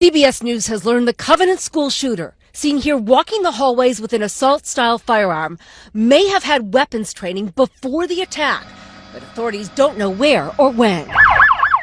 CBS News has learned the Covenant school shooter, seen here walking the hallways with an assault-style firearm, may have had weapons training before the attack, but authorities don't know where or when.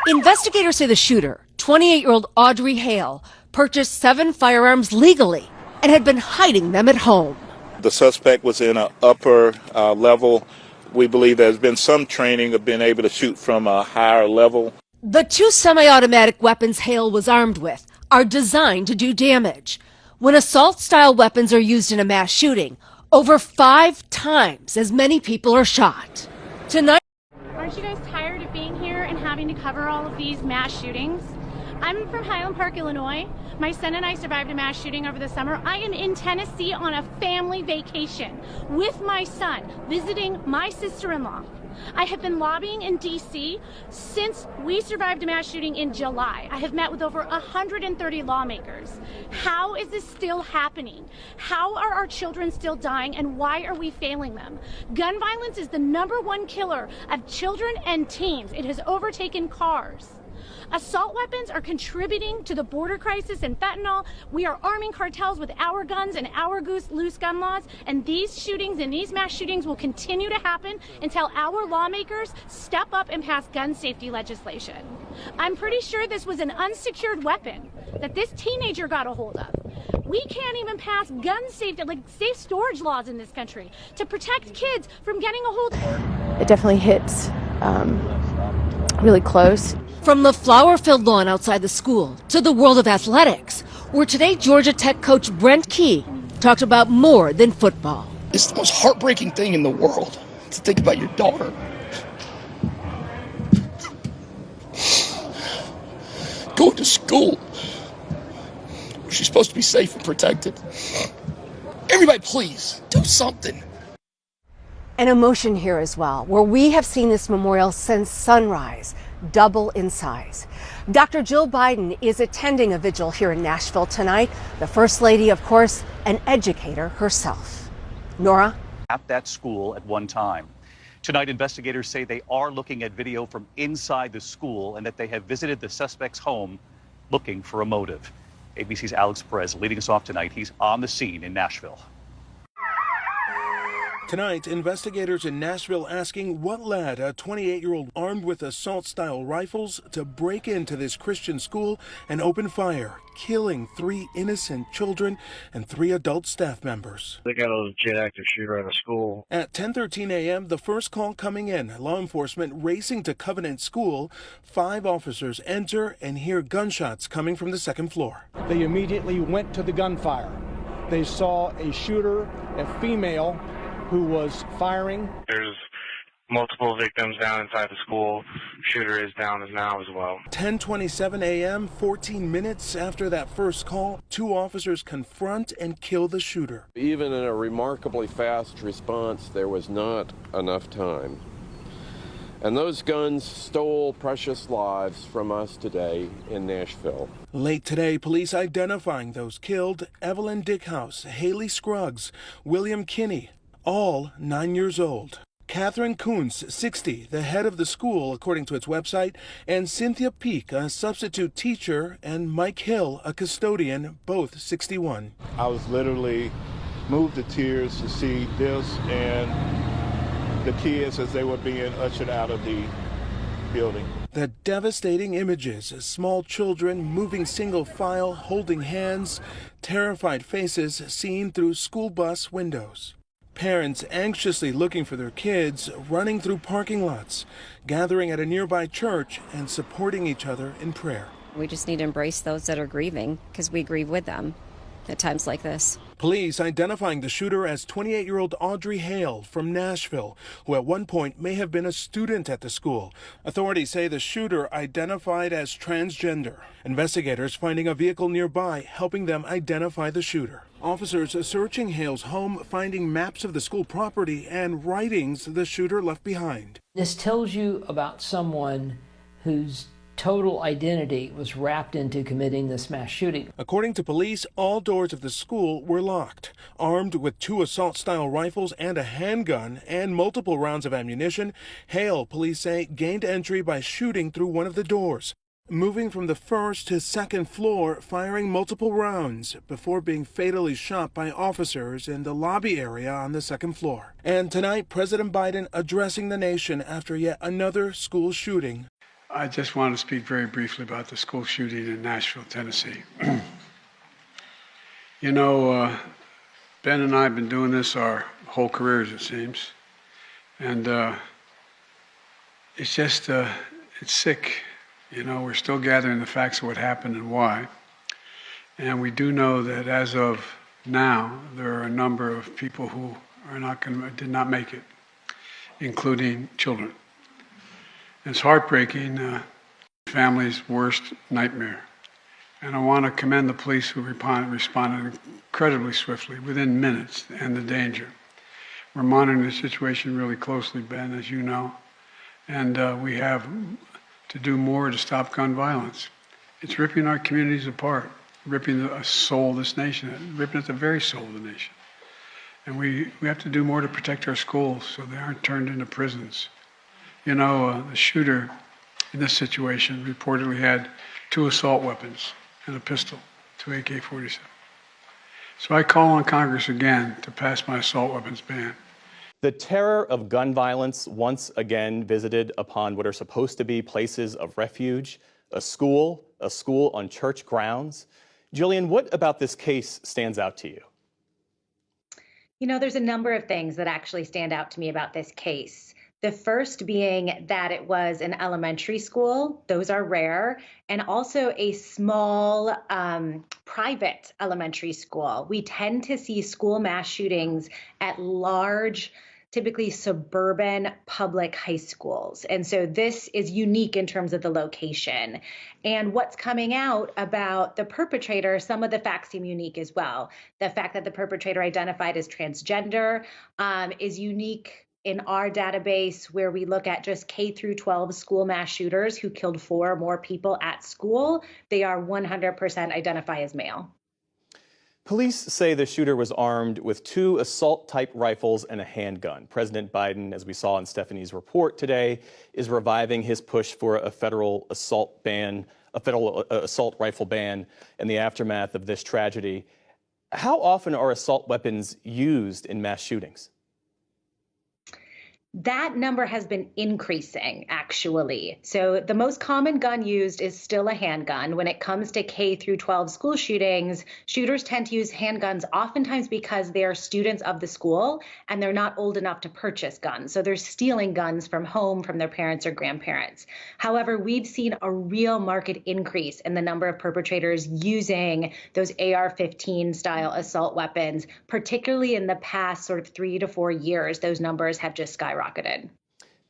Investigators say the shooter, 28-year-old Audrey Hale, purchased 7 firearms legally and had been hiding them at home. The suspect was in an upper level. We believe there's been some training of being able to shoot from a higher level. The 2 semi-automatic weapons Hale was armed with are designed to do damage. When assault-style weapons are used in a mass shooting, over 5 times as many people are shot. Tonight, aren't you guys tired of being here and having to cover all of these mass shootings? I'm from Highland Park, Illinois. My son and I survived a mass shooting over the summer. I am in Tennessee on a family vacation with my son, visiting my sister-in-law. I have been lobbying in D.C. since we survived a mass shooting in July. I have met with over 130 lawmakers. How is this still happening? How are our children still dying, and why are we failing them? Gun violence is the #1 killer of children and teens. It has overtaken cars. Assault weapons are contributing to the border crisis and fentanyl. We are arming cartels with our guns and our loose gun laws, and these shootings and these mass shootings will continue to happen until our lawmakers step up and pass gun safety legislation. I'm pretty sure this was an unsecured weapon that this teenager got a hold of. We can't even pass gun safety, like safe storage laws in this country to protect kids from getting a hold of it. It definitely hits really close. from the flower-filled lawn outside the school to the world of athletics, where today Georgia Tech coach Brent Key talked about more than football. It's the most heartbreaking thing in the world to think about your daughter going to school. She's supposed to be safe and protected. Everybody, please do something. An emotion here as well, where we have seen this memorial since sunrise, double in size. Dr. Jill Biden is attending a vigil here in Nashville tonight. The First Lady, of course, an educator herself. Nora? At that school at one time. Tonight, investigators say they are looking at video from inside the school and that they have visited the suspect's home looking for a motive. ABC's Alex Perez leading us off tonight. He's on the scene in Nashville. Tonight, investigators in Nashville asking what led a 28-year-old armed with assault-style rifles to break into this Christian school and open fire, killing 3 innocent children and 3 adult staff members. They got a legit active shooter at a school. At 10:13 a.m., the first call coming in, law enforcement racing to Covenant School. 5 officers enter and hear gunshots coming from the second floor. They immediately went to the gunfire. They saw a shooter, a female, who was firing. There's multiple victims down inside the school. Shooter is down now as well. 10:27 a.m., 14 minutes after that first call, 2 officers confront and kill the shooter. Even in a remarkably fast response, there was not enough time. And those guns stole precious lives from us today in Nashville. Late today, police identifying those killed: Evelyn Dickhouse, Haley Scruggs, William Kinney, all 9 years old. Catherine Coons, 60, the head of the school, according to its website, and Cynthia Peak, a substitute teacher, and Mike Hill, a custodian, both 61. I was literally moved to tears to see this and the kids as they were being ushered out of the building. The devastating images, small children moving single file, holding hands, terrified faces seen through school bus windows. Parents anxiously looking for their kids, running through parking lots, gathering at a nearby church and supporting each other in prayer. We just need to embrace those that are grieving, because we grieve with them at times like this. Police identifying the shooter as 28-year-old Audrey Hale from Nashville, who at one point may have been a student at the school. Authorities say the shooter identified as transgender. Investigators finding a vehicle nearby, helping them identify the shooter. Officers searching Hale's home, finding maps of the school property and writings the shooter left behind. This tells you about someone whose total identity was wrapped into committing this mass shooting. According to police, all doors of the school were locked. Armed with 2 assault-style rifles and a handgun and multiple rounds of ammunition, Hale, police say, gained entry by shooting through one of the doors. moving from the first to second floor, firing multiple rounds before being fatally shot by officers in the lobby area on the second floor. And tonight, President Biden addressing the nation after yet another school shooting. I just want to speak very briefly about the school shooting in Nashville, Tennessee. You know, Ben and I have been doing this our whole careers, it seems. And it's just, it's sick. You know, we're still gathering the facts of what happened and why. And we do know that as of now, there are a number of people who did not make it, including children. It's heartbreaking, family's worst nightmare. And I want to commend the police who responded incredibly swiftly, within minutes, and the danger. We're monitoring the situation really closely, Ben, as you know. And we have to do more to stop gun violence. It's ripping our communities apart, ripping the soul of this nation, ripping at the very soul of the nation. And we have to do more to protect our schools so they aren't turned into prisons. You know, the shooter in this situation reportedly had 2 assault weapons and a pistol, 2 AK-47. So I call on Congress again to pass my assault weapons ban. The terror of gun violence once again visited upon what are supposed to be places of refuge, a school on church grounds. Jillian, what about this case stands out to you? You know, there's a number of things that actually stand out to me about this case. The first being that it was an elementary school. Those are rare. And also a small private elementary school. We tend to see school mass shootings at large, typically suburban public high schools. And so this is unique in terms of the location. And what's coming out about the perpetrator, some of the facts seem unique as well. The fact that the perpetrator identified as transgender is unique in our database, where we look at just K through 12 school mass shooters who killed 4 or more people at school. They are 100% identify as male. Police say the shooter was armed with 2 assault-type rifles and a handgun. President Biden, as we saw in Stephanie's report today, is reviving his push for a federal assault rifle ban in the aftermath of this tragedy. How often are assault weapons used in mass shootings? That number has been increasing, actually. So the most common gun used is still a handgun. When it comes to K through 12 school shootings, shooters tend to use handguns oftentimes because they are students of the school and they're not old enough to purchase guns. So they're stealing guns from home from their parents or grandparents. However, we've seen a real market increase in the number of perpetrators using those AR-15 style assault weapons, particularly in the past sort of 3 to 4 years. Those numbers have just skyrocketed.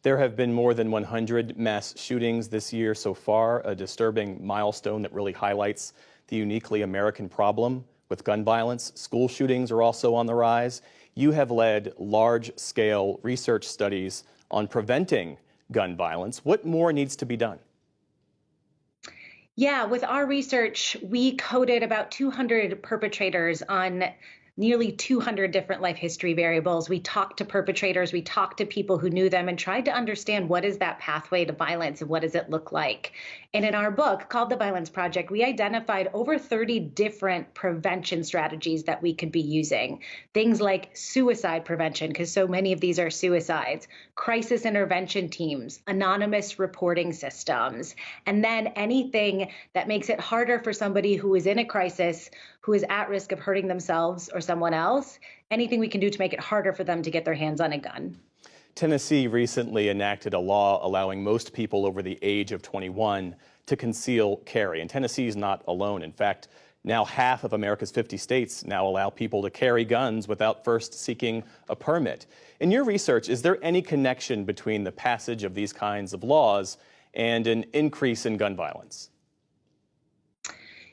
There have been more than 100 mass shootings this year so far, a disturbing milestone that really highlights the uniquely American problem with gun violence. School shootings are also on the rise. You have led large-scale research studies on preventing gun violence. What more needs to be done? Yeah, with our research, we coded about 200 perpetrators on nearly 200 different life history variables. We talked to perpetrators, we talked to people who knew them and tried to understand what is that pathway to violence and what does it look like. And in our book called The Violence Project, we identified over 30 different prevention strategies that we could be using. Things like suicide prevention, because so many of these are suicides, crisis intervention teams, anonymous reporting systems, and then anything that makes it harder for somebody who is in a crisis, who is at risk of hurting themselves or someone else, anything we can do to make it harder for them to get their hands on a gun. Tennessee recently enacted a law allowing most people over the age of 21 to conceal carry. And Tennessee is not alone. In fact, now half of America's 50 states now allow people to carry guns without first seeking a permit. In your research, is there any connection between the passage of these kinds of laws and an increase in gun violence?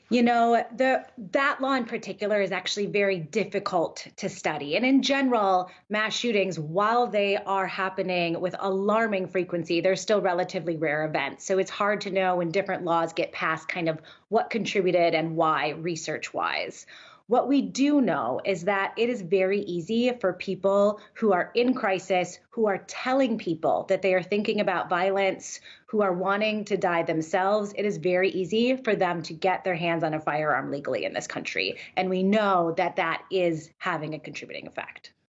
You know, that law in particular is actually very difficult to study. And in general, mass shootings, while they are happening with alarming frequency, they're still relatively rare events. So it's hard to know when different laws get passed kind of what contributed and why research-wise. What we do know is that it is very easy for people who are in crisis, who are telling people that they are thinking about violence, who are wanting to die themselves, it is very easy for them to get their hands on a firearm legally in this country. And we know that that is having a contributing effect.